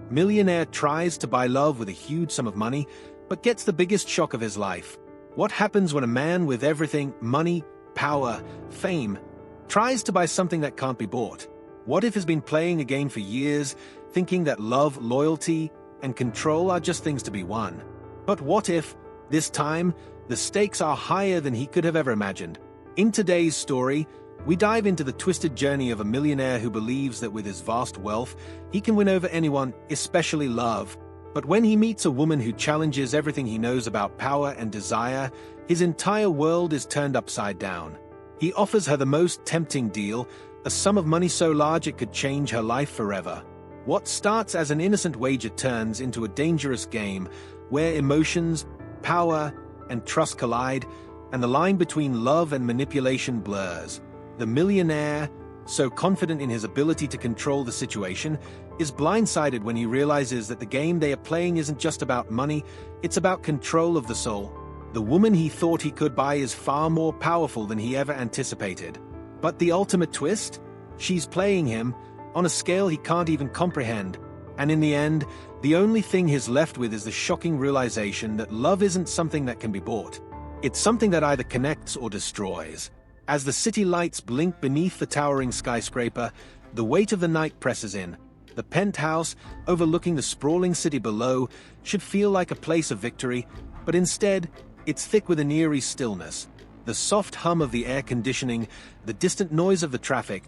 Millionaire tries to buy love with a huge sum of money, but gets the biggest shock of his life. What happens when a man with everything, money, power, fame, tries to buy something that can't be bought? What if he's been playing a game for years, thinking that love, loyalty, and control are just things to be won? But what if, this time, the stakes are higher than he could have ever imagined? In today's story, we dive into the twisted journey of a millionaire who believes that with his vast wealth, he can win over anyone, especially love. But when he meets a woman who challenges everything he knows about power and desire, his entire world is turned upside down. He offers her the most tempting deal, a sum of money so large it could change her life forever. What starts as an innocent wager turns into a dangerous game, where emotions, power, and trust collide, and the line between love and manipulation blurs. The millionaire, so confident in his ability to control the situation, is blindsided when he realizes that the game they are playing isn't just about money, it's about control of the soul. The woman he thought he could buy is far more powerful than he ever anticipated. But the ultimate twist? She's playing him on a scale he can't even comprehend. And in the end, the only thing he's left with is the shocking realization that love isn't something that can be bought. It's something that either connects or destroys. As the city lights blink beneath the towering skyscraper, the weight of the night presses in. The penthouse, overlooking the sprawling city below, should feel like a place of victory, but instead, it's thick with an eerie stillness. The soft hum of the air conditioning, the distant noise of the traffic,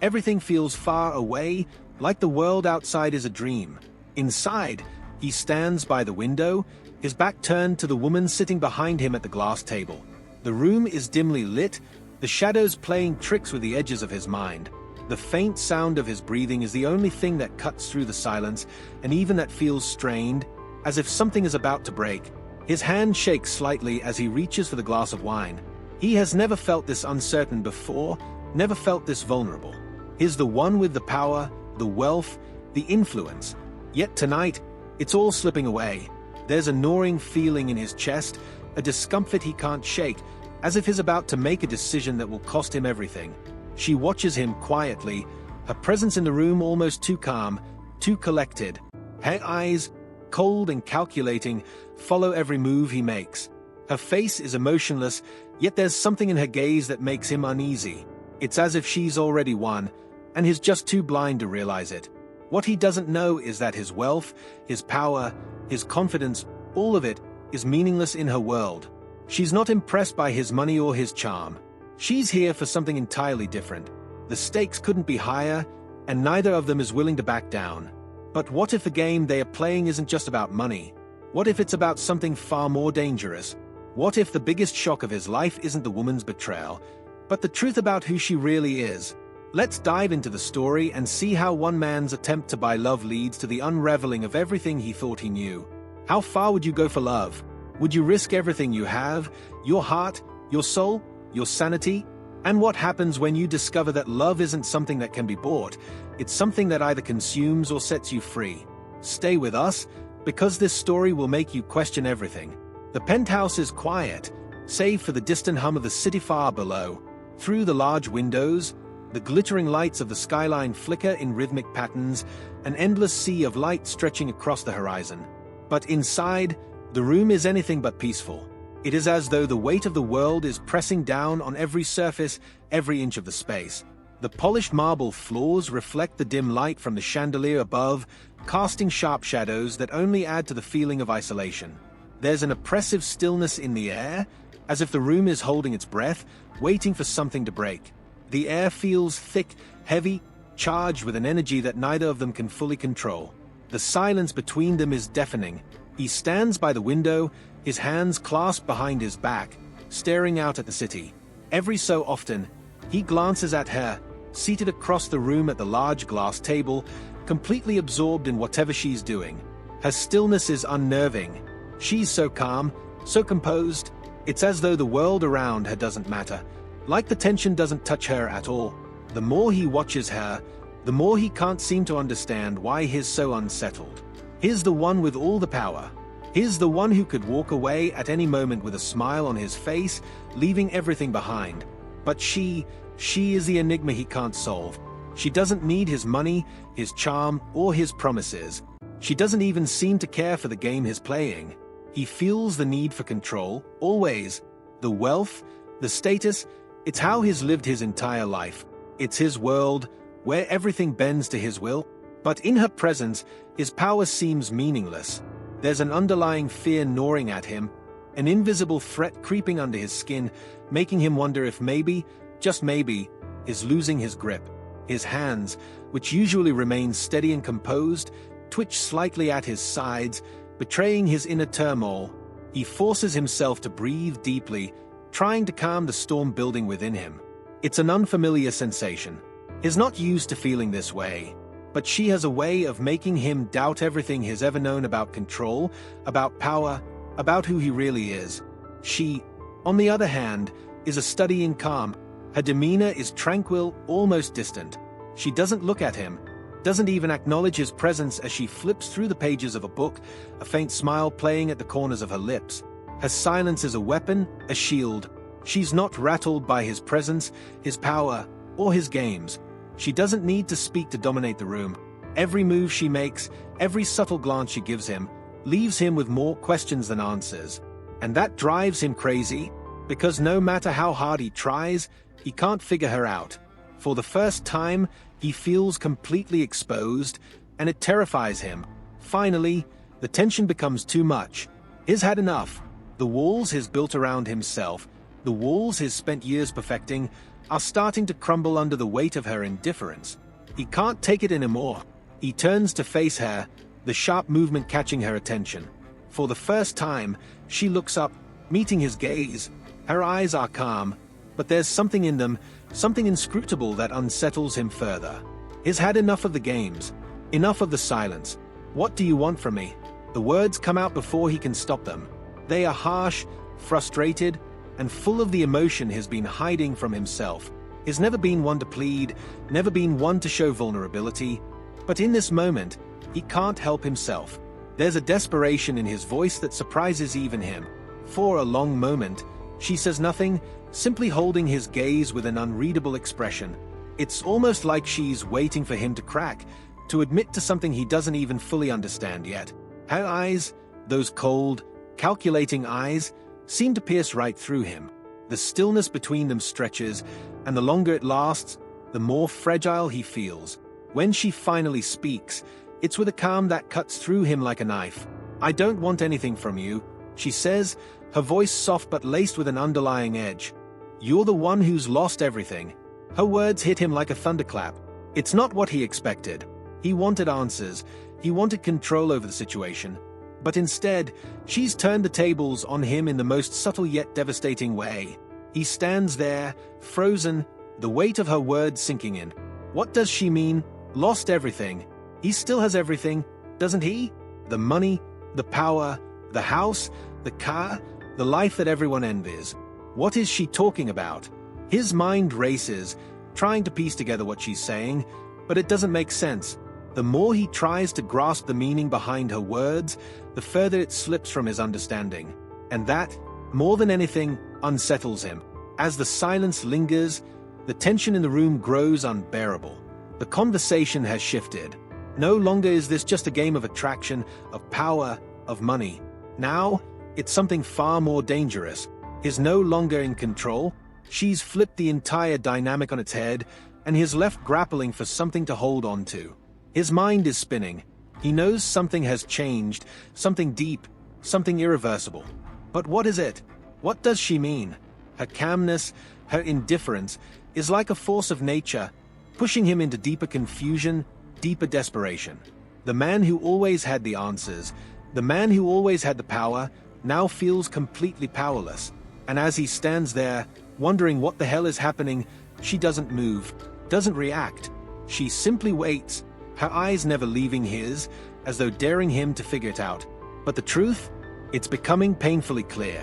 everything feels far away, like the world outside is a dream. Inside, he stands by the window, his back turned to the woman sitting behind him at the glass table. The room is dimly lit, the shadows playing tricks with the edges of his mind. The faint sound of his breathing is the only thing that cuts through the silence, and even that feels strained, as if something is about to break. His hand shakes slightly as he reaches for the glass of wine. He has never felt this uncertain before, never felt this vulnerable. He's the one with the power, the wealth, the influence. Yet tonight, it's all slipping away. There's a gnawing feeling in his chest, a discomfort he can't shake, as if he's about to make a decision that will cost him everything. She watches him quietly, her presence in the room almost too calm, too collected. Her eyes, cold and calculating, follow every move he makes. Her face is emotionless, yet there's something in her gaze that makes him uneasy. It's as if she's already won, and he's just too blind to realize it. What he doesn't know is that his wealth, his power, his confidence, all of it, is meaningless in her world. She's not impressed by his money or his charm. She's here for something entirely different. The stakes couldn't be higher, and neither of them is willing to back down. But what if the game they are playing isn't just about money? What if it's about something far more dangerous? What if the biggest shock of his life isn't the woman's betrayal, but the truth about who she really is? Let's dive into the story and see how one man's attempt to buy love leads to the unraveling of everything he thought he knew. How far would you go for love? Would you risk everything you have, your heart, your soul, your sanity? And what happens when you discover that love isn't something that can be bought? It's something that either consumes or sets you free. Stay with us, because this story will make you question everything. The penthouse is quiet, save for the distant hum of the city far below. Through the large windows, the glittering lights of the skyline flicker in rhythmic patterns, an endless sea of light stretching across the horizon. But inside, the room is anything but peaceful. It is as though the weight of the world is pressing down on every surface, every inch of the space. The polished marble floors reflect the dim light from the chandelier above, casting sharp shadows that only add to the feeling of isolation. There's an oppressive stillness in the air, as if the room is holding its breath, waiting for something to break. The air feels thick, heavy, charged with an energy that neither of them can fully control. The silence between them is deafening. He stands by the window, his hands clasped behind his back, staring out at the city. Every so often, he glances at her, seated across the room at the large glass table, completely absorbed in whatever she's doing. Her stillness is unnerving. She's so calm, so composed, it's as though the world around her doesn't matter, like the tension doesn't touch her at all. The more he watches her, the more he can't seem to understand why he's so unsettled. He's the one with all the power. He's the one who could walk away at any moment with a smile on his face, leaving everything behind. But she is the enigma he can't solve. She doesn't need his money, his charm, or his promises. She doesn't even seem to care for the game he's playing. He feels the need for control, always. The wealth, the status, it's how he's lived his entire life. It's his world, where everything bends to his will. But in her presence, his power seems meaningless. There's an underlying fear gnawing at him, an invisible threat creeping under his skin, making him wonder if maybe, just maybe, is losing his grip. His hands, which usually remain steady and composed, twitch slightly at his sides, betraying his inner turmoil. He forces himself to breathe deeply, trying to calm the storm building within him. It's an unfamiliar sensation. He's not used to feeling this way, but she has a way of making him doubt everything he's ever known about control, about power, about who he really is. She, on the other hand, is a study in calm. Her demeanor is tranquil, almost distant. She doesn't look at him, doesn't even acknowledge his presence as she flips through the pages of a book, a faint smile playing at the corners of her lips. Her silence is a weapon, a shield. She's not rattled by his presence, his power, or his games. She doesn't need to speak to dominate the room. Every move she makes, every subtle glance she gives him, leaves him with more questions than answers. And that drives him crazy, because no matter how hard he tries, he can't figure her out. For the first time, he feels completely exposed, and it terrifies him. Finally, the tension becomes too much. He's had enough. The walls he's built around himself, the walls he's spent years perfecting, are starting to crumble under the weight of her indifference. He can't take it anymore. He turns to face her, the sharp movement catching her attention. For the first time, she looks up, meeting his gaze. Her eyes are calm, but there's something in them, something inscrutable that unsettles him further. He's had enough of the games, enough of the silence. "What do you want from me?" The words come out before he can stop them. They are harsh, frustrated, and full of the emotion he's been hiding from himself. He's never been one to plead, never been one to show vulnerability. But in this moment, he can't help himself. There's a desperation in his voice that surprises even him. For a long moment, she says nothing, simply holding his gaze with an unreadable expression. It's almost like she's waiting for him to crack, to admit to something he doesn't even fully understand yet. Her eyes, those cold, calculating eyes, seem to pierce right through him. The stillness between them stretches, and the longer it lasts, the more fragile he feels. When she finally speaks, it's with a calm that cuts through him like a knife. "I don't want anything from you," she says, her voice soft but laced with an underlying edge. "You're the one who's lost everything." Her words hit him like a thunderclap. It's not what he expected. He wanted answers. He wanted control over the situation. But instead, she's turned the tables on him in the most subtle yet devastating way. He stands there, frozen, the weight of her words sinking in. What does she mean? Lost everything. He still has everything, doesn't he? The money, the power, the house, the car, the life that everyone envies. What is she talking about? His mind races, trying to piece together what she's saying, but it doesn't make sense. The more he tries to grasp the meaning behind her words, the further it slips from his understanding. And that, more than anything, unsettles him. As the silence lingers, the tension in the room grows unbearable. The conversation has shifted. No longer is this just a game of attraction, of power, of money. Now, it's something far more dangerous. He's no longer in control. She's flipped the entire dynamic on its head, and he's left grappling for something to hold on to. His mind is spinning. He knows something has changed, something deep, something irreversible. But what is it? What does she mean? Her calmness, her indifference, is like a force of nature, pushing him into deeper confusion, deeper desperation. The man who always had the answers, the man who always had the power, now feels completely powerless. And as he stands there, wondering what the hell is happening, she doesn't move, doesn't react. She simply waits, her eyes never leaving his, as though daring him to figure it out. But the truth? It's becoming painfully clear.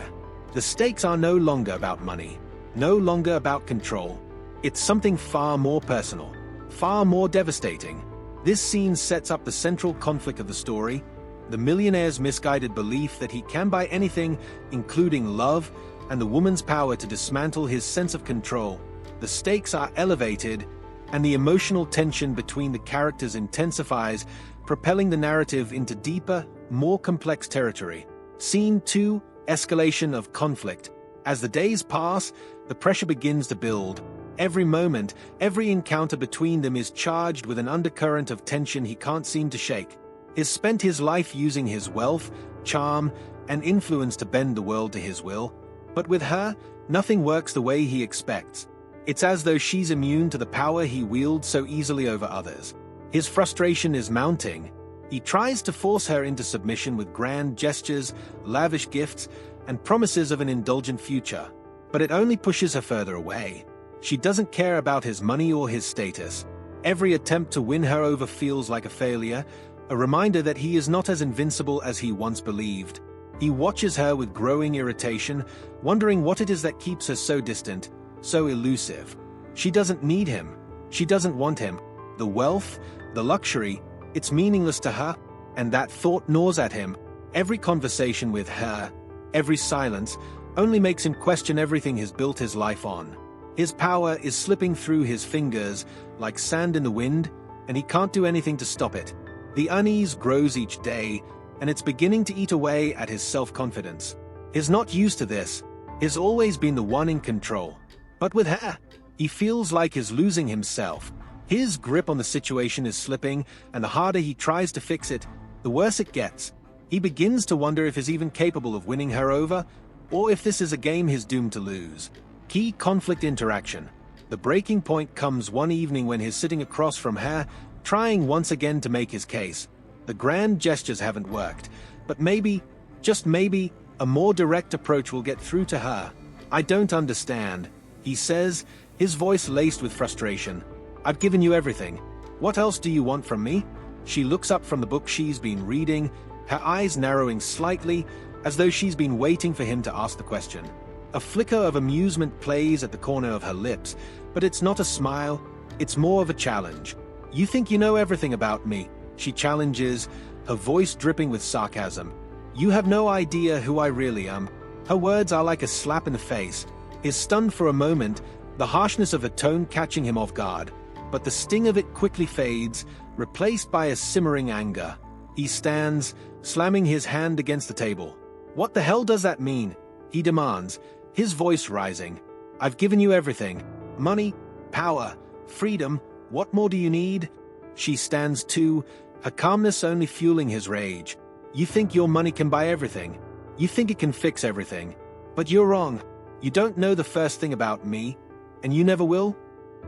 The stakes are no longer about money, no longer about control. It's something far more personal, far more devastating. This scene sets up the central conflict of the story, the millionaire's misguided belief that he can buy anything, including love, and the woman's power to dismantle his sense of control. The stakes are elevated, and the emotional tension between the characters intensifies, propelling the narrative into deeper, more complex territory. Scene 2: Escalation of conflict. As the days pass, the pressure begins to build. Every moment, every encounter between them is charged with an undercurrent of tension he can't seem to shake. He's spent his life using his wealth, charm, and influence to bend the world to his will. But with her, nothing works the way he expects. It's as though she's immune to the power he wields so easily over others. His frustration is mounting. He tries to force her into submission with grand gestures, lavish gifts, and promises of an indulgent future. But it only pushes her further away. She doesn't care about his money or his status. Every attempt to win her over feels like a failure, a reminder that he is not as invincible as he once believed. He watches her with growing irritation, wondering what it is that keeps her so distant, so elusive. She doesn't need him. She doesn't want him. The wealth, the luxury, it's meaningless to her, and that thought gnaws at him. Every conversation with her, every silence, only makes him question everything he's built his life on. His power is slipping through his fingers like sand in the wind, and he can't do anything to stop it. The unease grows each day, and it's beginning to eat away at his self-confidence. He's not used to this. He's always been the one in control. But with her, he feels like he's losing himself. His grip on the situation is slipping, and the harder he tries to fix it, the worse it gets. He begins to wonder if he's even capable of winning her over, or if this is a game he's doomed to lose. Key conflict interaction. The breaking point comes one evening when he's sitting across from her, trying once again to make his case. The grand gestures haven't worked, but maybe, just maybe, a more direct approach will get through to her. "I don't understand," he says, his voice laced with frustration. "I've given you everything. What else do you want from me?" She looks up from the book she's been reading, her eyes narrowing slightly, as though she's been waiting for him to ask the question. A flicker of amusement plays at the corner of her lips, but it's not a smile, it's more of a challenge. "You think you know everything about me," she challenges, her voice dripping with sarcasm. "You have no idea who I really am." Her words are like a slap in the face. He's stunned for a moment, the harshness of her tone catching him off guard. But the sting of it quickly fades, replaced by a simmering anger. He stands, slamming his hand against the table. "What the hell does that mean?" he demands, his voice rising. "I've given you everything. Money, power, freedom. What more do you need?" She stands too, her calmness only fueling his rage. "You think your money can buy everything. You think it can fix everything. But you're wrong. You don't know the first thing about me, and you never will."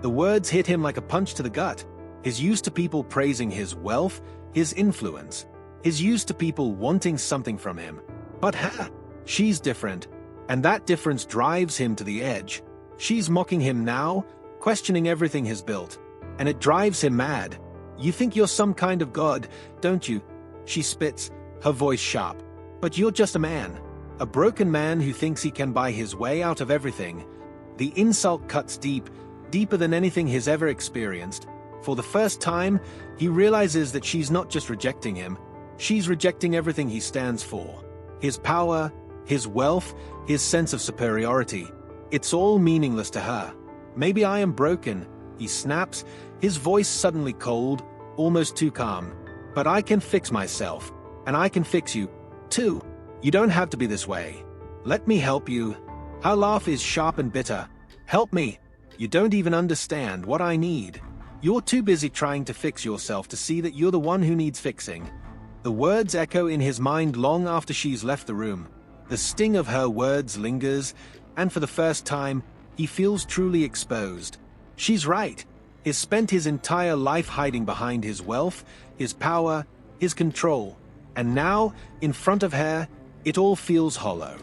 The words hit him like a punch to the gut. He's used to people praising his wealth, his influence. He's used to people wanting something from him. But her, she's different, and that difference drives him to the edge. She's mocking him now, questioning everything he's built, and it drives him mad. "You think you're some kind of god, don't you?" she spits, her voice sharp. "But you're just a man. A broken man who thinks he can buy his way out of everything." The insult cuts deep, deeper than anything he's ever experienced. For the first time, he realizes that she's not just rejecting him, she's rejecting everything he stands for. His power, his wealth, his sense of superiority. It's all meaningless to her. "Maybe I am broken," he snaps, his voice suddenly cold, almost too calm. "But I can fix myself, and I can fix you, too. You don't have to be this way. Let me help you." Her laugh is sharp and bitter. "Help me? You don't even understand what I need. You're too busy trying to fix yourself to see that you're the one who needs fixing." The words echo in his mind long after she's left the room. The sting of her words lingers, and for the first time, he feels truly exposed. She's right. He's spent his entire life hiding behind his wealth, his power, his control. And now, in front of her, it all feels hollow.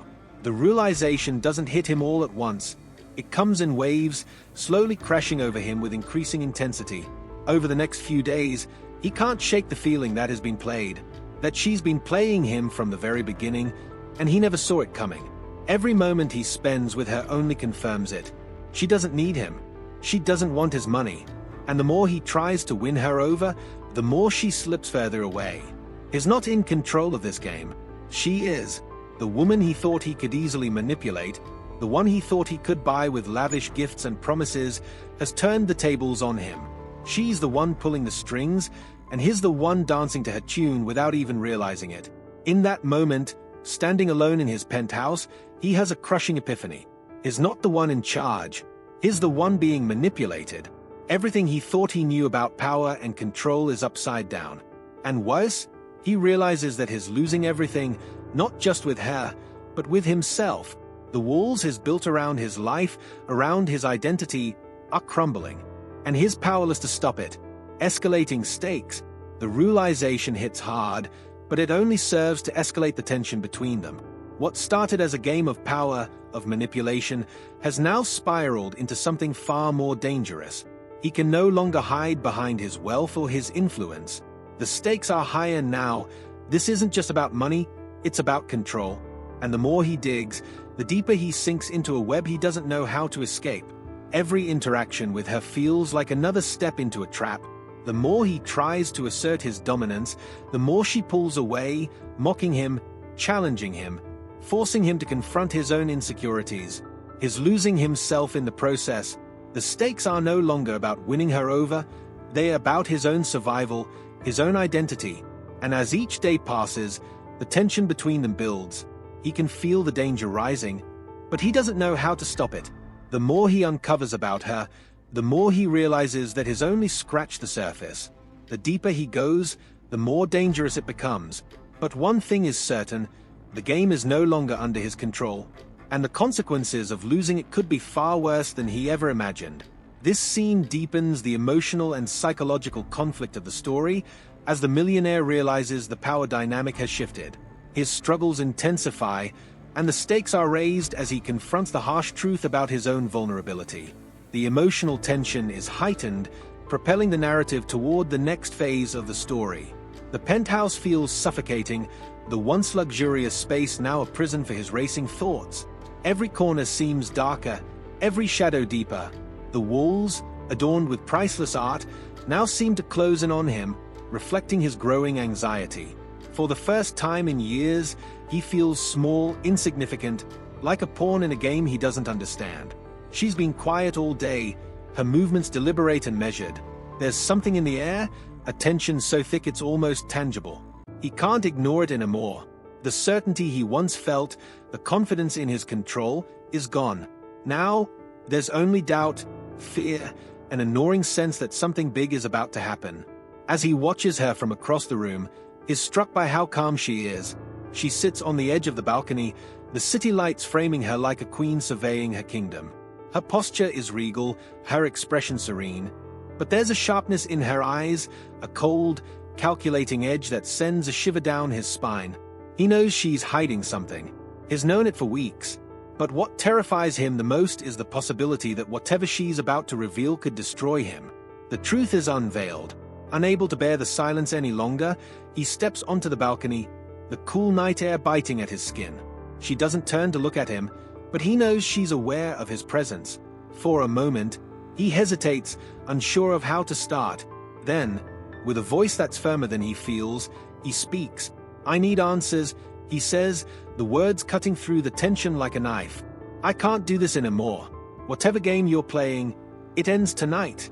The realization doesn't hit him all at once. It comes in waves, slowly crashing over him with increasing intensity. Over the next few days, he can't shake the feeling that has been played, that she's been playing him from the very beginning, and he never saw it coming. Every moment he spends with her only confirms it. She doesn't need him. She doesn't want his money. And the more he tries to win her over, the more she slips further away. He's not in control of this game. She is. The woman he thought he could easily manipulate, The one he thought he could buy with lavish gifts and promises has turned the tables on him. She's the one pulling the strings, and he's the one dancing to her tune without even realizing it. In that moment, standing alone in his penthouse, he has a crushing epiphany. He's not the one in charge. He's the one being manipulated. Everything he thought he knew about power and control is upside down. And worse, he realizes that he's losing everything, not just with her, but with himself. The walls he's built around his life, around his identity, are crumbling. And he's powerless to stop it. Escalating stakes. The realization hits hard, but it only serves to escalate the tension between them. What started as a game of power, of manipulation, has now spiraled into something far more dangerous. He can no longer hide behind his wealth or his influence. The stakes are higher now. This isn't just about money, it's about control. And the more he digs, the deeper he sinks into a web he doesn't know how to escape. Every interaction with her feels like another step into a trap. The more he tries to assert his dominance, the more she pulls away, mocking him, challenging him, forcing him to confront his own insecurities. He's losing himself in the process. The stakes are no longer about winning her over, they are about his own survival, his own identity. And as each day passes, the tension between them builds. He can feel the danger rising, but he doesn't know how to stop it. The more he uncovers about her, the more he realizes that he's only scratched the surface. The deeper he goes, the more dangerous it becomes. But one thing is certain, the game is no longer under his control, and the consequences of losing it could be far worse than he ever imagined. This scene deepens the emotional and psychological conflict of the story as the millionaire realizes the power dynamic has shifted. His struggles intensify, and the stakes are raised as he confronts the harsh truth about his own vulnerability. The emotional tension is heightened, propelling the narrative toward the next phase of the story. The penthouse feels suffocating, the once luxurious space now a prison for his racing thoughts. Every corner seems darker, every shadow deeper. The walls, adorned with priceless art, now seem to close in on him, reflecting his growing anxiety. For the first time in years, he feels small, insignificant, like a pawn in a game he doesn't understand. She's been quiet all day, her movements deliberate and measured. There's something in the air, a tension so thick it's almost tangible. He can't ignore it anymore. The certainty he once felt, the confidence in his control, is gone. Now, there's only doubt, fear, and a gnawing sense that something big is about to happen. As he watches her from across the room, he's struck by how calm she is. She sits on the edge of the balcony, the city lights framing her like a queen surveying her kingdom. Her posture is regal, her expression serene, but there's a sharpness in her eyes, a cold, calculating edge that sends a shiver down his spine. He knows she's hiding something. He's known it for weeks. But what terrifies him the most is the possibility that whatever she's about to reveal could destroy him. The truth is unveiled. Unable to bear the silence any longer, he steps onto the balcony, the cool night air biting at his skin. She doesn't turn to look at him, but he knows she's aware of his presence. For a moment, he hesitates, unsure of how to start. Then, with a voice that's firmer than he feels, he speaks. "I need answers," he says, the words cutting through the tension like a knife. "I can't do this anymore. Whatever game you're playing, it ends tonight."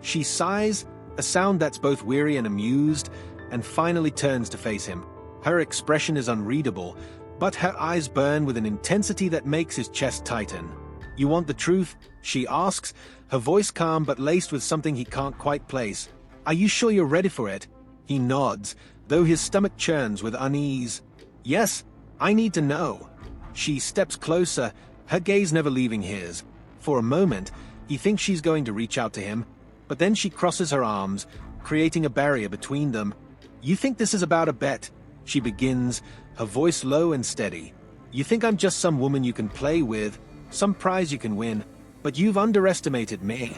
She sighs, a sound that's both weary and amused, and finally turns to face him. Her expression is unreadable, but her eyes burn with an intensity that makes his chest tighten. "You want the truth?" she asks, her voice calm but laced with something he can't quite place. "Are you sure you're ready for it?" He nods, though his stomach churns with unease. "Yes, I need to know." She steps closer, her gaze never leaving his. For a moment, he thinks she's going to reach out to him, but then she crosses her arms, creating a barrier between them. "You think this is about a bet?" she begins, her voice low and steady. "You think I'm just some woman you can play with, some prize you can win, but you've underestimated me."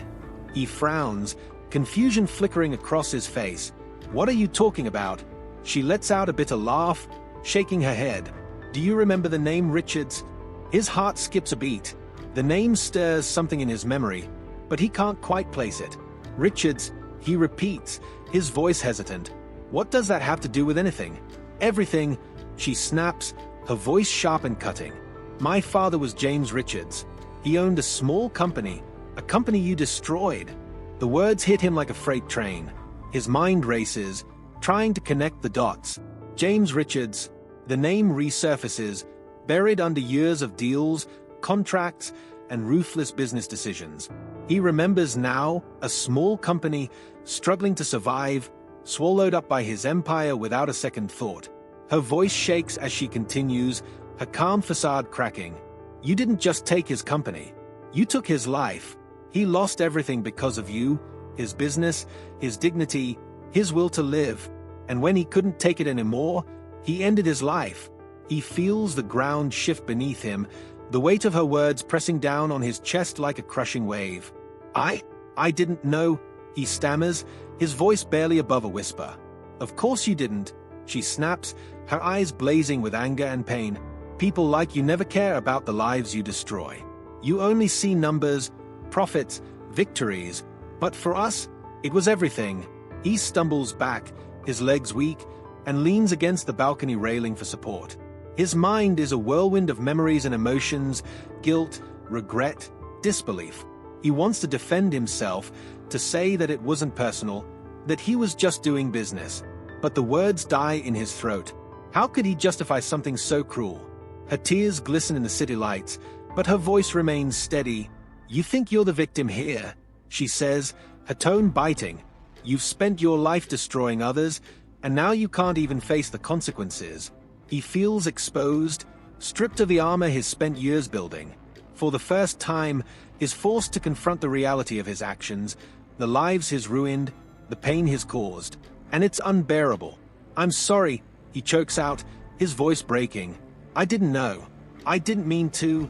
He frowns, confusion flickering across his face. "What are you talking about?" She lets out a bitter laugh, shaking her head. "Do you remember the name Richards?" His heart skips a beat. The name stirs something in his memory, but he can't quite place it. "Richards," he repeats, his voice hesitant. "What does that have to do with anything?" "Everything," she snaps, her voice sharp and cutting. My father was James Richards. He owned a small company, a company you destroyed. The words hit him like a freight train. His mind races, trying to connect the dots. James Richards, the name resurfaces, buried under years of deals, contracts, and ruthless business decisions. He remembers now a small company struggling to survive, swallowed up by his empire without a second thought. Her voice shakes as she continues, her calm facade cracking. You didn't just take his company. You took his life. He lost everything because of you, his business, his dignity, his will to live. And when he couldn't take it anymore, he ended his life. He feels the ground shift beneath him, the weight of her words pressing down on his chest like a crushing wave. I didn't know, he stammers, his voice barely above a whisper. Of course you didn't, she snaps, her eyes blazing with anger and pain. People like you never care about the lives you destroy. You only see numbers, profits, victories. But for us, it was everything. He stumbles back, his legs weak, and leans against the balcony railing for support. His mind is a whirlwind of memories and emotions, guilt, regret, disbelief. He wants to defend himself, to say that it wasn't personal, that he was just doing business. But the words die in his throat. How could he justify something so cruel? Her tears glisten in the city lights, but her voice remains steady. You think you're the victim here, she says, her tone biting. You've spent your life destroying others, and now you can't even face the consequences. He feels exposed, stripped of the armor he's spent years building. For the first time, he's forced to confront the reality of his actions, the lives he's ruined, the pain he's caused. And it's unbearable. I'm sorry, he chokes out, his voice breaking. I didn't know. I didn't mean to.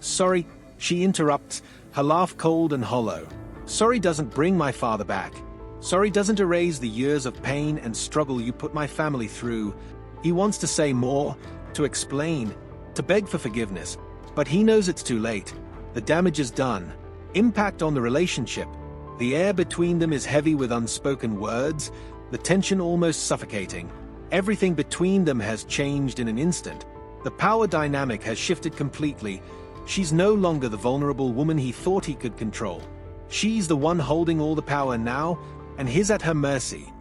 Sorry, she interrupts, her laugh cold and hollow. Sorry doesn't bring my father back. Sorry doesn't erase the years of pain and struggle you put my family through. He wants to say more, to explain, to beg for forgiveness. But he knows it's too late. The damage is done. Impact on the relationship. The air between them is heavy with unspoken words, the tension almost suffocating. Everything between them has changed in an instant. The power dynamic has shifted completely. She's no longer the vulnerable woman he thought he could control. She's the one holding all the power now, and he's at her mercy.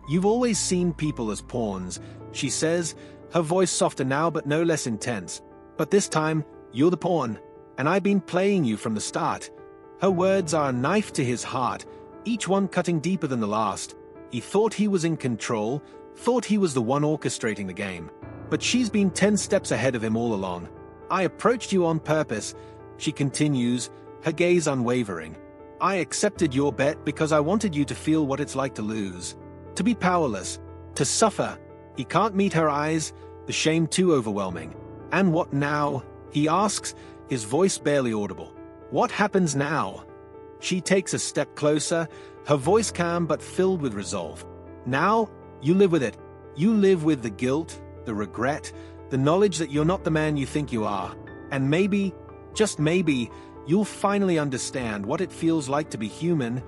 You've always seen people as pawns, she says, her voice softer now but no less intense. But this time, you're the pawn, and I've been playing you from the start. Her words are a knife to his heart, each one cutting deeper than the last. He thought he was in control, thought he was the one orchestrating the game. But she's been 10 steps ahead of him all along. I approached you on purpose, she continues, her gaze unwavering. I accepted your bet because I wanted you to feel what it's like to lose, to be powerless, to suffer. He can't meet her eyes, the shame too overwhelming. And what now? He asks, his voice barely audible. What happens now? She takes a step closer, her voice calm but filled with resolve. Now, you live with it. You live with the guilt, the regret, the knowledge that you're not the man you think you are. And maybe, just maybe, you'll finally understand what it feels like to be human.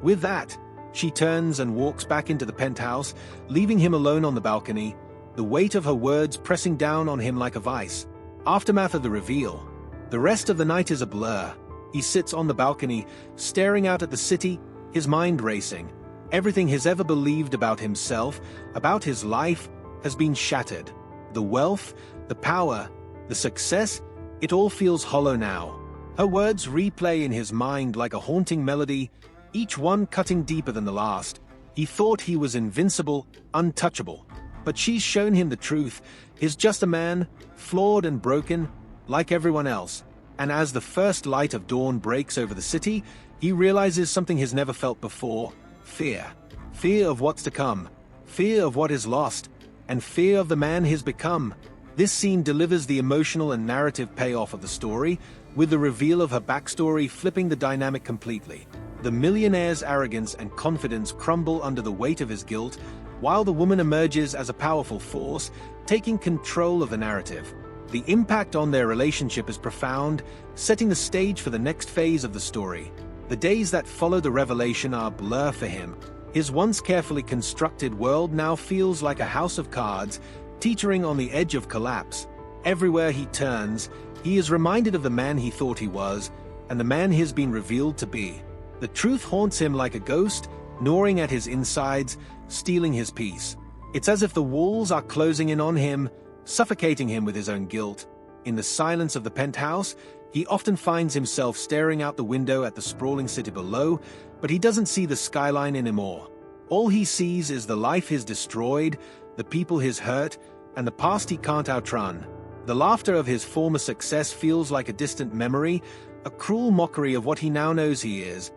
With that, she turns and walks back into the penthouse, leaving him alone on the balcony, the weight of her words pressing down on him like a vice. Aftermath of the reveal. The rest of the night is a blur. He sits on the balcony, staring out at the city, his mind racing. Everything he's ever believed about himself, about his life, has been shattered. The wealth, the power, the success, it all feels hollow now. Her words replay in his mind like a haunting melody, each one cutting deeper than the last. He thought he was invincible, untouchable. But she's shown him the truth. He's just a man, flawed and broken, like everyone else. And as the first light of dawn breaks over the city, he realizes something he's never felt before. Fear. Fear of what's to come. Fear of what is lost. And fear of the man he's become. This scene delivers the emotional and narrative payoff of the story, with the reveal of her backstory flipping the dynamic completely. The millionaire's arrogance and confidence crumble under the weight of his guilt, while the woman emerges as a powerful force, taking control of the narrative. The impact on their relationship is profound, setting the stage for the next phase of the story. The days that follow the revelation are a blur for him. His once carefully constructed world now feels like a house of cards, teetering on the edge of collapse. Everywhere he turns, He is reminded of the man he thought he was, and the man he has been revealed to be. The truth haunts him like a ghost, gnawing at his insides, stealing his peace. It's as if the walls are closing in on him, suffocating him with his own guilt. In the silence of the penthouse, he often finds himself staring out the window at the sprawling city below, but he doesn't see the skyline anymore. All he sees is the life he's destroyed, the people he's hurt, and the past he can't outrun. The laughter of his former success feels like a distant memory, a cruel mockery of what he now knows he is.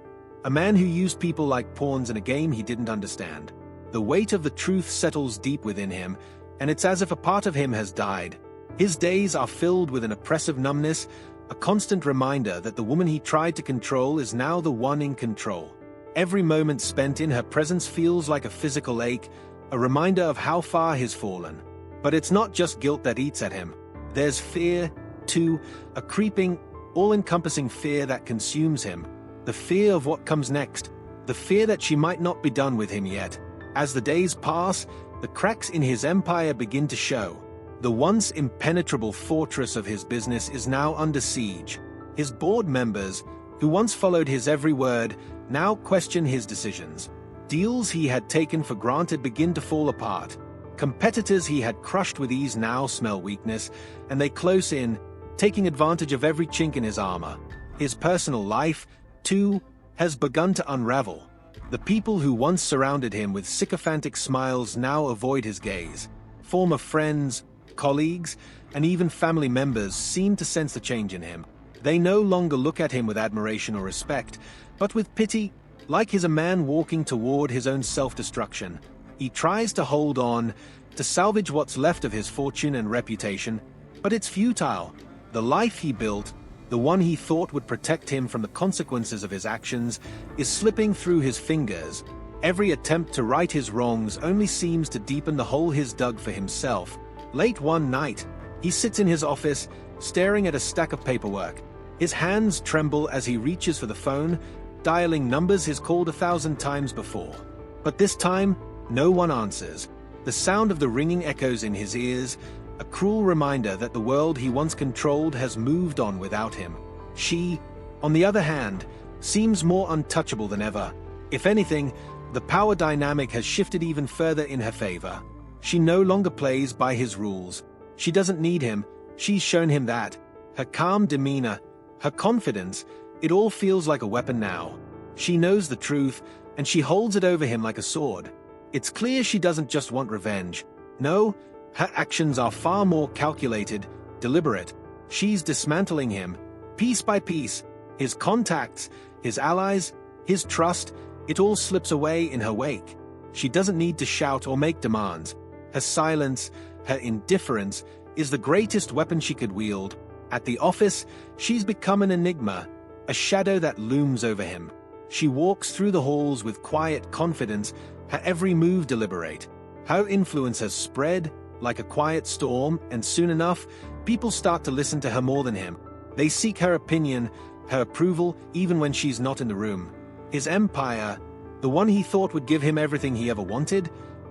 A man who used people like pawns in a game he didn't understand. The weight of the truth settles deep within him, and it's as if a part of him has died. His days are filled with an oppressive numbness, a constant reminder that the woman he tried to control is now the one in control. Every moment spent in her presence feels like a physical ache, a reminder of how far he's fallen. But it's not just guilt that eats at him. There's fear, too, a creeping, all-encompassing fear that consumes him. The fear of what comes next, the fear that she might not be done with him yet. As the days pass, the cracks in his empire begin to show. The once impenetrable fortress of his business is now under siege. His board members, who once followed his every word, now question his decisions. Deals he had taken for granted begin to fall apart. Competitors he had crushed with ease now smell weakness, and they close in, taking advantage of every chink in his armor. His personal life, too, has begun to unravel. The people who once surrounded him with sycophantic smiles now avoid his gaze. Former friends, colleagues, and even family members seem to sense the change in him. They no longer look at him with admiration or respect, but with pity, like he's a man walking toward his own self-destruction. He tries to hold on, to salvage what's left of his fortune and reputation, but it's futile. The life he built, the one he thought would protect him from the consequences of his actions, is slipping through his fingers. Every attempt to right his wrongs only seems to deepen the hole he's dug for himself. Late one night, he sits in his office, staring at a stack of paperwork. His hands tremble as he reaches for the phone, dialing numbers he's called 1,000 times before. But this time, no one answers. The sound of the ringing echoes in his ears, a cruel reminder that the world he once controlled has moved on without him. She, on the other hand, seems more untouchable than ever. If anything, the power dynamic has shifted even further in her favor. She no longer plays by his rules. She doesn't need him, she's shown him that. Her calm demeanor, her confidence, it all feels like a weapon now. She knows the truth, and she holds it over him like a sword. It's clear she doesn't just want revenge. No, her actions are far more calculated, deliberate. She's dismantling him, piece by piece. His contacts, his allies, his trust, it all slips away in her wake. She doesn't need to shout or make demands. Her silence, her indifference, is the greatest weapon she could wield. At the office, she's become an enigma, a shadow that looms over him. She walks through the halls with quiet confidence, her every move deliberate. Her influence has spread like a quiet storm, and soon enough, people start to listen to her more than him. They seek her opinion, her approval, even when she's not in the room. His empire, the one he thought would give him everything he ever wanted,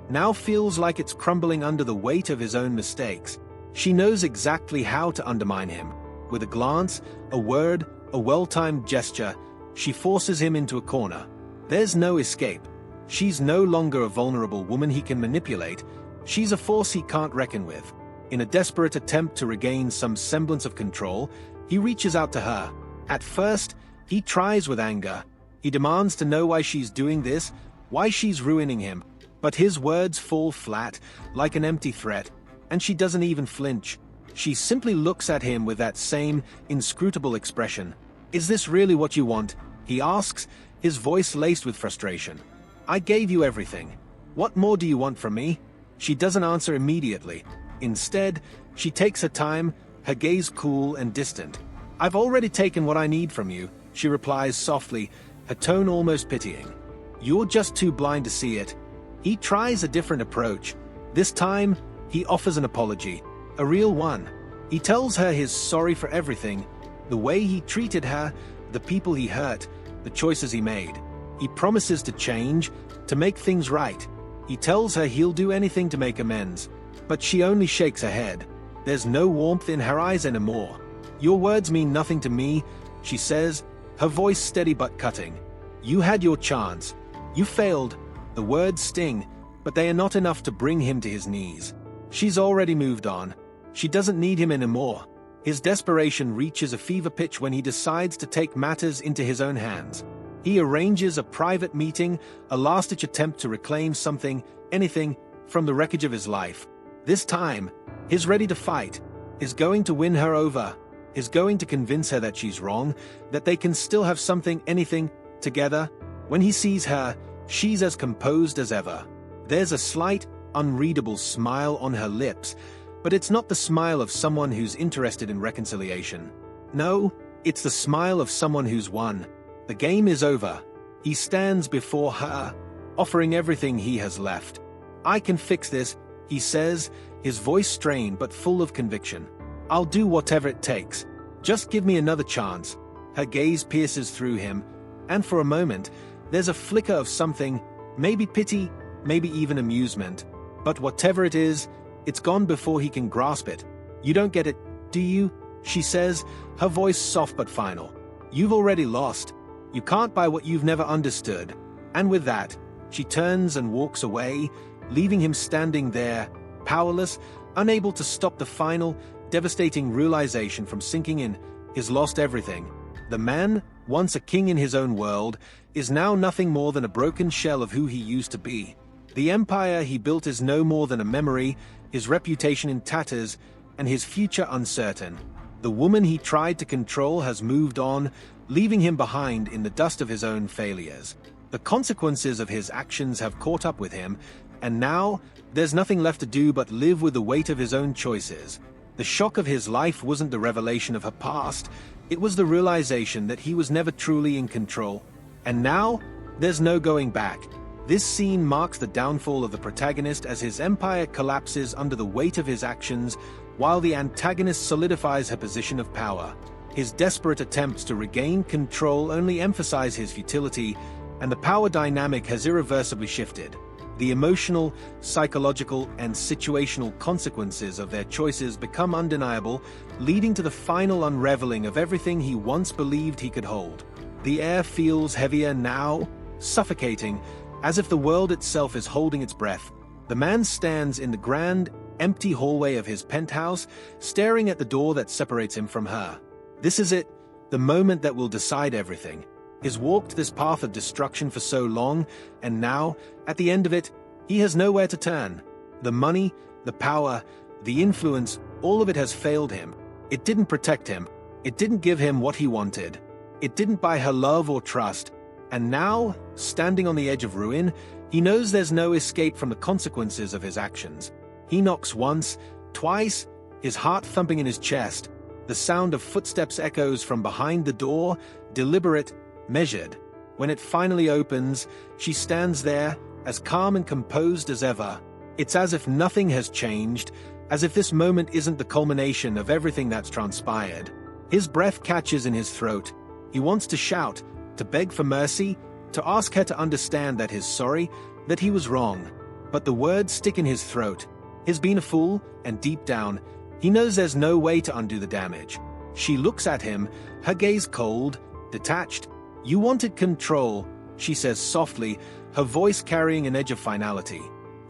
now feels like it's crumbling under the weight of his own mistakes. She knows exactly how to undermine him. With a glance, a word, a well-timed gesture, she forces him into a corner. There's no escape. She's no longer a vulnerable woman he can manipulate. She's a force he can't reckon with. In a desperate attempt to regain some semblance of control, he reaches out to her. At first, he tries with anger. He demands to know why she's doing this, why she's ruining him. But his words fall flat, like an empty threat, and she doesn't even flinch. She simply looks at him with that same inscrutable expression. "Is this really what you want?" he asks, his voice laced with frustration. "I gave you everything. What more do you want from me?" She doesn't answer immediately. Instead, she takes her time, her gaze cool and distant. "I've already taken what I need from you," she replies softly, her tone almost pitying. "You're just too blind to see it." He tries a different approach. This time, he offers an apology, a real one. He tells her he's sorry for everything, the way he treated her, the people he hurt, the choices he made. He promises to change, to make things right. He tells her he'll do anything to make amends, but she only shakes her head. There's no warmth in her eyes anymore. Your words mean nothing to me, she says, her voice steady but cutting. You had your chance. You failed. The words sting, but they are not enough to bring him to his knees. She's already moved on. She doesn't need him anymore. His desperation reaches a fever pitch when he decides to take matters into his own hands. He arranges a private meeting, a last-ditch attempt to reclaim something, anything, from the wreckage of his life. This time, he's ready to fight. He's going to win her over. He's going to convince her that she's wrong, that they can still have something, anything, together. When he sees her, she's as composed as ever. There's a slight, unreadable smile on her lips, but it's not the smile of someone who's interested in reconciliation. No, it's the smile of someone who's won. The game is over. He stands before her, offering everything he has left. I can fix this, he says, his voice strained but full of conviction. I'll do whatever it takes. Just give me another chance. Her gaze pierces through him, and for a moment, there's a flicker of something, maybe pity, maybe even amusement. But whatever it is, it's gone before he can grasp it. You don't get it, do you? She says, her voice soft but final. You've already lost. You can't buy what you've never understood. And with that, she turns and walks away, leaving him standing there, powerless, unable to stop the final, devastating realization from sinking in. He's lost everything. The man, once a king in his own world, is now nothing more than a broken shell of who he used to be. The empire he built is no more than a memory, his reputation in tatters, and his future uncertain. The woman he tried to control has moved on, leaving him behind in the dust of his own failures. The consequences of his actions have caught up with him, and now there's nothing left to do but live with the weight of his own choices. The shock of his life wasn't the revelation of her past, it was the realization that he was never truly in control. And now, there's no going back. This scene marks the downfall of the protagonist as his empire collapses under the weight of his actions, while the antagonist solidifies her position of power. His desperate attempts to regain control only emphasize his futility, and the power dynamic has irreversibly shifted. The emotional, psychological, and situational consequences of their choices become undeniable, leading to the final unraveling of everything he once believed he could hold. The air feels heavier now, suffocating, as if the world itself is holding its breath. The man stands in the grand, empty hallway of his penthouse, staring at the door that separates him from her. This is it, the moment that will decide everything. He's walked this path of destruction for so long, and now, at the end of it, he has nowhere to turn. The money, the power, the influence, all of it has failed him. It didn't protect him. It didn't give him what he wanted. It didn't buy her love or trust. And now, standing on the edge of ruin, he knows there's no escape from the consequences of his actions. He knocks once, twice, his heart thumping in his chest. The sound of footsteps echoes from behind the door, deliberate, measured. When it finally opens, she stands there, as calm and composed as ever. It's as if nothing has changed, as if this moment isn't the culmination of everything that's transpired. His breath catches in his throat. He wants to shout, to beg for mercy, to ask her to understand that he's sorry, that he was wrong. But the words stick in his throat. He's been a fool, and deep down, he knows there's no way to undo the damage. She looks at him, her gaze cold, detached. You wanted control, she says softly, her voice carrying an edge of finality.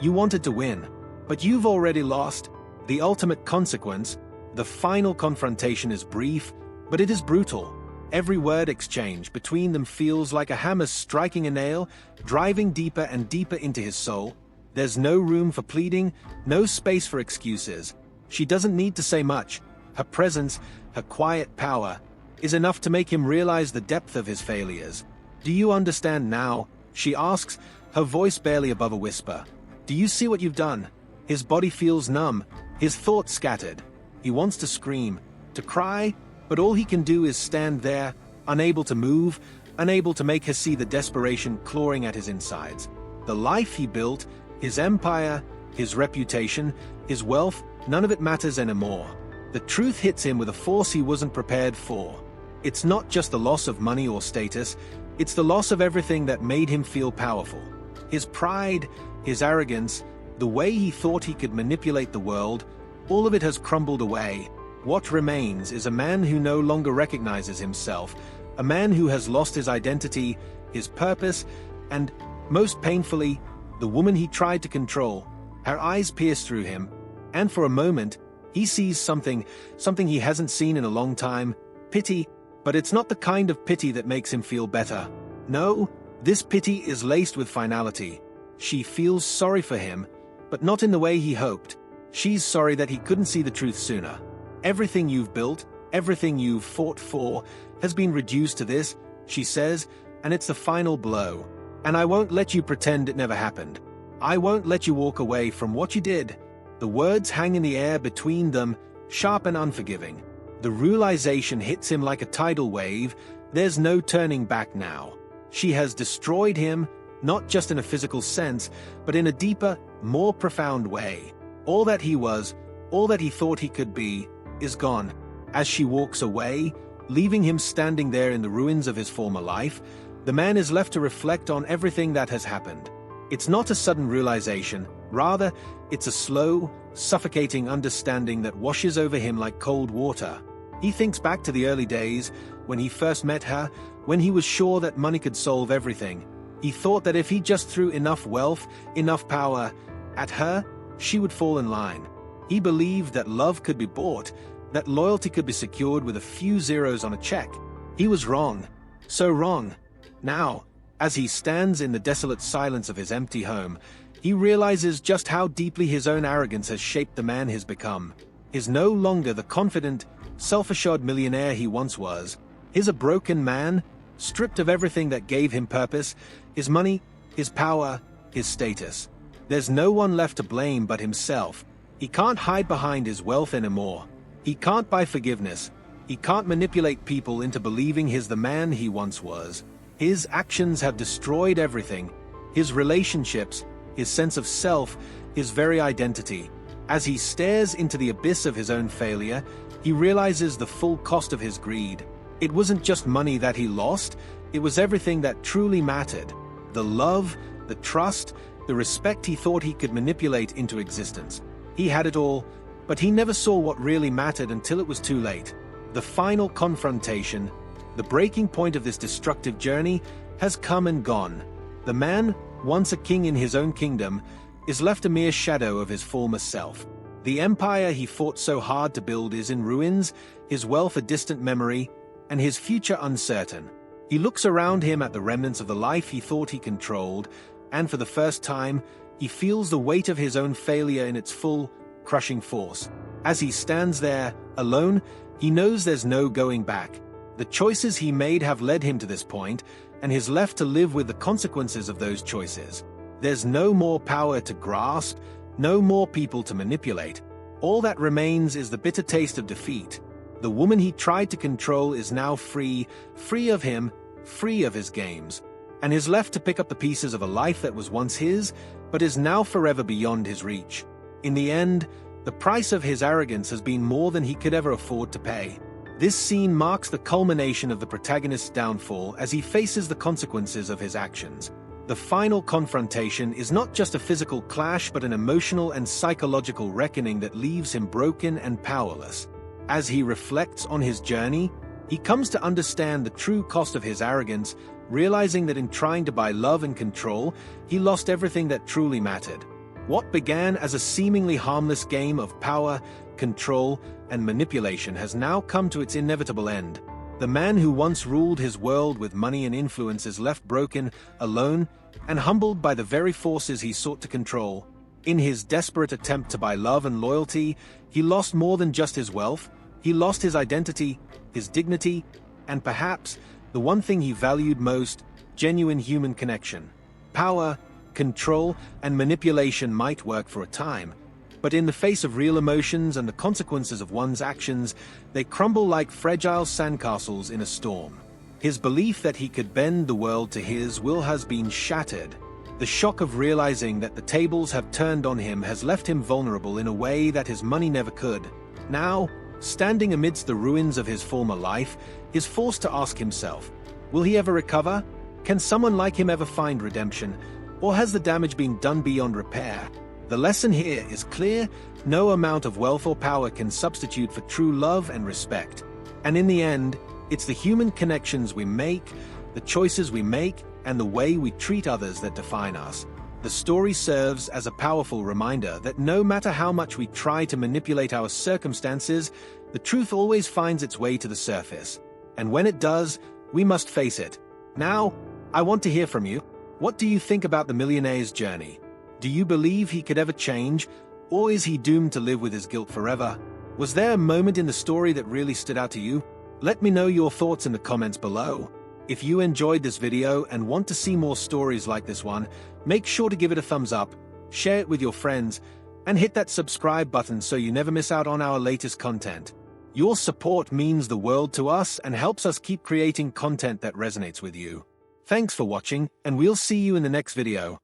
You wanted to win, but you've already lost. The ultimate consequence, the final confrontation is brief, but it is brutal. Every word exchange between them feels like a hammer striking a nail, driving deeper and deeper into his soul. There's no room for pleading, no space for excuses. She doesn't need to say much. Her presence, her quiet power, is enough to make him realize the depth of his failures. Do you understand now? She asks, her voice barely above a whisper. Do you see what you've done? His body feels numb, his thoughts scattered. He wants to scream, to cry, but all he can do is stand there, unable to move, unable to make her see the desperation clawing at his insides. The life he built, his empire, his reputation, his wealth, none of it matters anymore. The truth hits him with a force he wasn't prepared for. It's not just the loss of money or status, it's the loss of everything that made him feel powerful. His pride, his arrogance, the way he thought he could manipulate the world, all of it has crumbled away. What remains is a man who no longer recognizes himself, a man who has lost his identity, his purpose, and, most painfully, the woman he tried to control. Her eyes pierce through him, and for a moment, he sees something he hasn't seen in a long time, pity, but it's not the kind of pity that makes him feel better. No, this pity is laced with finality. She feels sorry for him, but not in the way he hoped. She's sorry that he couldn't see the truth sooner. Everything you've built, everything you've fought for, has been reduced to this, she says, and it's the final blow. And I won't let you pretend it never happened. I won't let you walk away from what you did. The words hang in the air between them, sharp and unforgiving. The realization hits him like a tidal wave. There's no turning back now. She has destroyed him, not just in a physical sense, but in a deeper, more profound way. All that he was, all that he thought he could be, is gone. As she walks away, leaving him standing there in the ruins of his former life, the man is left to reflect on everything that has happened. It's not a sudden realization, rather, it's a slow, suffocating understanding that washes over him like cold water. He thinks back to the early days, when he first met her, when he was sure that money could solve everything. He thought that if he just threw enough wealth, enough power, at her, she would fall in line. He believed that love could be bought, that loyalty could be secured with a few zeros on a check. He was wrong. So wrong. Now, as he stands in the desolate silence of his empty home, he realizes just how deeply his own arrogance has shaped the man he's become. He's no longer the confident, self-assured millionaire he once was. He's a broken man, stripped of everything that gave him purpose, his money, his power, his status. There's no one left to blame but himself. He can't hide behind his wealth anymore. He can't buy forgiveness. He can't manipulate people into believing he's the man he once was. His actions have destroyed everything. His relationships, his sense of self, his very identity. As he stares into the abyss of his own failure, he realizes the full cost of his greed. It wasn't just money that he lost, it was everything that truly mattered. The love, the trust, the respect he thought he could manipulate into existence. He had it all, but he never saw what really mattered until it was too late. The final confrontation, the breaking point of this destructive journey, has come and gone. The man, once a king in his own kingdom, is left a mere shadow of his former self. The empire he fought so hard to build is in ruins, his wealth a distant memory, and his future uncertain. He looks around him at the remnants of the life he thought he controlled, and for the first time, he feels the weight of his own failure in its full, crushing force. As he stands there, alone, he knows there's no going back. The choices he made have led him to this point, and he's left to live with the consequences of those choices. There's no more power to grasp, no more people to manipulate. All that remains is the bitter taste of defeat. The woman he tried to control is now free, free of him, free of his games, and is left to pick up the pieces of a life that was once his, but is now forever beyond his reach. In the end, the price of his arrogance has been more than he could ever afford to pay. This scene marks the culmination of the protagonist's downfall as he faces the consequences of his actions. The final confrontation is not just a physical clash but an emotional and psychological reckoning that leaves him broken and powerless. As he reflects on his journey, he comes to understand the true cost of his arrogance, realizing that in trying to buy love and control, he lost everything that truly mattered. What began as a seemingly harmless game of power, control, and manipulation has now come to its inevitable end. The man who once ruled his world with money and influence is left broken, alone, and humbled by the very forces he sought to control. In his desperate attempt to buy love and loyalty, he lost more than just his wealth. He lost his identity, his dignity, and perhaps the one thing he valued most, genuine human connection. Power, control, and manipulation might work for a time, but in the face of real emotions and the consequences of one's actions, they crumble like fragile sandcastles in a storm. His belief that he could bend the world to his will has been shattered. The shock of realizing that the tables have turned on him has left him vulnerable in a way that his money never could. Now, standing amidst the ruins of his former life, he's forced to ask himself, will he ever recover? Can someone like him ever find redemption? Or has the damage been done beyond repair? The The lesson here is clear: no amount of wealth or power can substitute for true love and respect. And in the end, it's the human connections we make, the choices we make, and the way we treat others that define us. The story serves as a powerful reminder that no matter how much we try to manipulate our circumstances, the truth always finds its way to the surface. And when it does, we must face it. Now, I want to hear from you. What do you think about the millionaire's journey? Do you believe he could ever change, or is he doomed to live with his guilt forever? Was there a moment in the story that really stood out to you? Let me know your thoughts in the comments below. If you enjoyed this video and want to see more stories like this one, make sure to give it a thumbs up, share it with your friends, and hit that subscribe button so you never miss out on our latest content. Your support means the world to us and helps us keep creating content that resonates with you. Thanks for watching, and we'll see you in the next video.